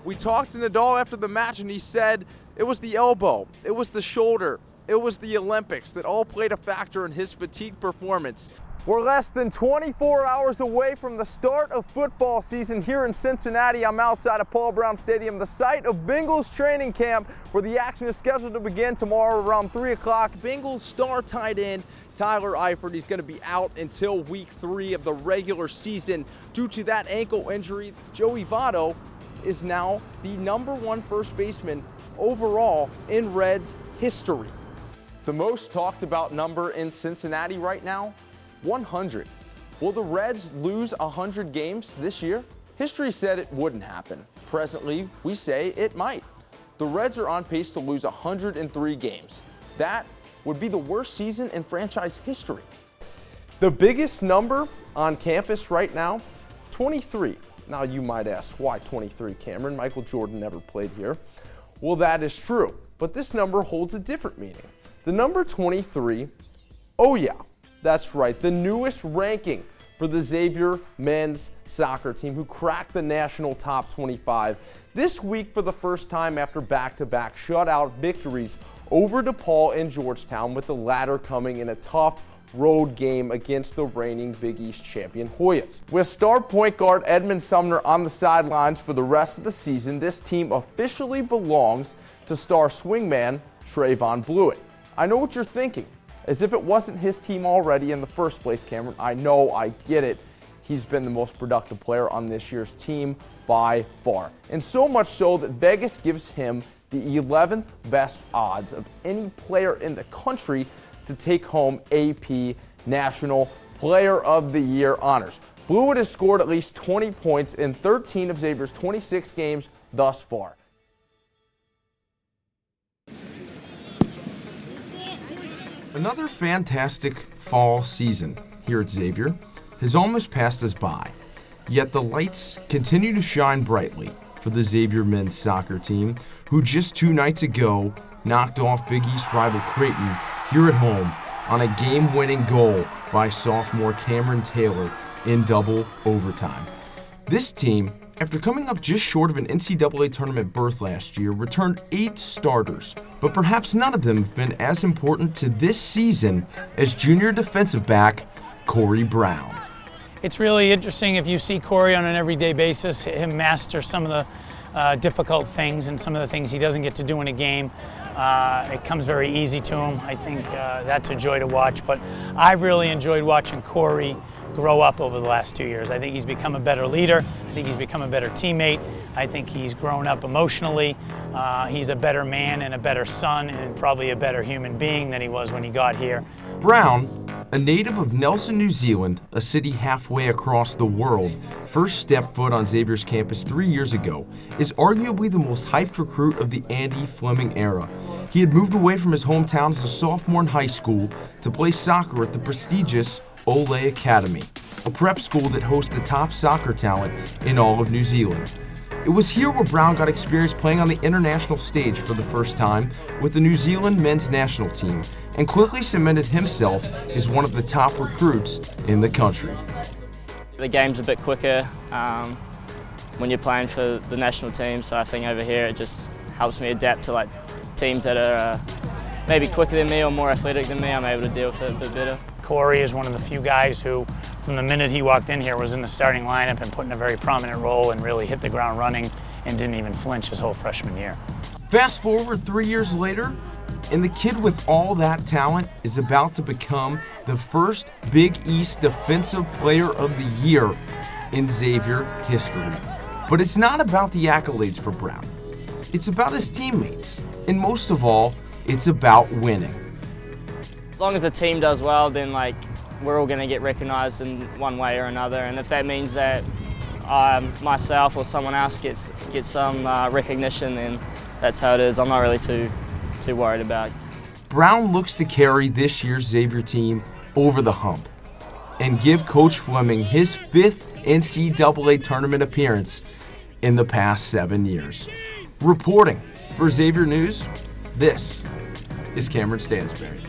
We talked to Nadal after the match, and he said it was the elbow, it was the shoulder, it was the Olympics that all played a factor in his fatigue performance. We're less than 24 hours away from the start of football season here in Cincinnati. I'm outside of Paul Brown Stadium, the site of Bengals training camp, where the action is scheduled to begin tomorrow around 3 o'clock. Bengals star tight end Tyler Eifert, he's going to be out until week 3 of the regular season due to that ankle injury. Joey Votto is now the #1 first baseman overall in Reds history. The most talked about number in Cincinnati right now, 100. Will the Reds lose 100 games this year? History said it wouldn't happen. Presently, we say it might. The Reds are on pace to lose 103 games. That would be the worst season in franchise history. The biggest number on campus right now, 23. Now you might ask, why 23, Cameron? Michael Jordan never played here. Well, that is true, but this number holds a different meaning. The number 23, oh yeah, that's right, the newest ranking for the Xavier men's soccer team, who cracked the national top 25 this week for the first time after back-to-back shutout victories over DePaul and Georgetown, with the latter coming in a tough road game against the reigning Big East champion Hoyas. With star point guard Edmund Sumner on the sidelines for the rest of the season, this team officially belongs to star swingman Trayvon Blewett. I know what you're thinking. As if it wasn't his team already in the first place, Cameron. I know, I get it. He's been the most productive player on this year's team by far. And so much so that Vegas gives him the 11th best odds of any player in the country to take home AP National Player of the Year honors. Blewett has scored at least 20 points in 13 of Xavier's 26 games thus far. Another fantastic fall season here at Xavier has almost passed us by, yet the lights continue to shine brightly for the Xavier men's soccer team, who just 2 nights ago knocked off Big East rival Creighton here at home on a game-winning goal by sophomore Cameron Taylor in double overtime. This team, after coming up just short of an NCAA tournament berth last year, returned 8 starters, but perhaps none of them have been as important to this season as junior defensive back Corey Brown. It's really interesting if you see Corey on an everyday basis, him master some of the difficult things and some of the things he doesn't get to do in a game. It comes very easy to him. I think that's a joy to watch, but I've really enjoyed watching Corey grow up over the last 2 years. I think he's become a better leader. I think he's become a better teammate. I think he's grown up emotionally. He's a better man and a better son and probably a better human being than he was when he got here. Brown, a native of Nelson, New Zealand, a city halfway across the world, first stepped foot on Xavier's campus 3 years ago, is arguably the most hyped recruit of the Andy Fleming era. He had moved away from his hometown as a sophomore in high school to play soccer at the prestigious Ole Academy, a prep school that hosts the top soccer talent in all of New Zealand. It was here where Brown got experience playing on the international stage for the first time with the New Zealand men's national team, and quickly cemented himself as one of the top recruits in the country. The game's a bit quicker when you're playing for the national team, so I think over here it just helps me adapt to teams that are maybe quicker than me or more athletic than me. I'm able to deal with it a bit better. Corey is one of the few guys who, from the minute he walked in here, was in the starting lineup and put in a very prominent role and really hit the ground running and didn't even flinch his whole freshman year. Fast forward 3 years later, and the kid with all that talent is about to become the first Big East Defensive Player of the Year in Xavier history. But it's not about the accolades for Brown. It's about his teammates, and most of all, it's about winning. As long as the team does well, then we're all going to get recognized in one way or another, and if that means that myself or someone else gets some recognition, then that's how it is. I'm not really too worried about it. Brown looks to carry this year's Xavier team over the hump and give Coach Fleming his 5th NCAA tournament appearance in the past 7 years. Reporting for Xavier News, this is Cameron Stansberry.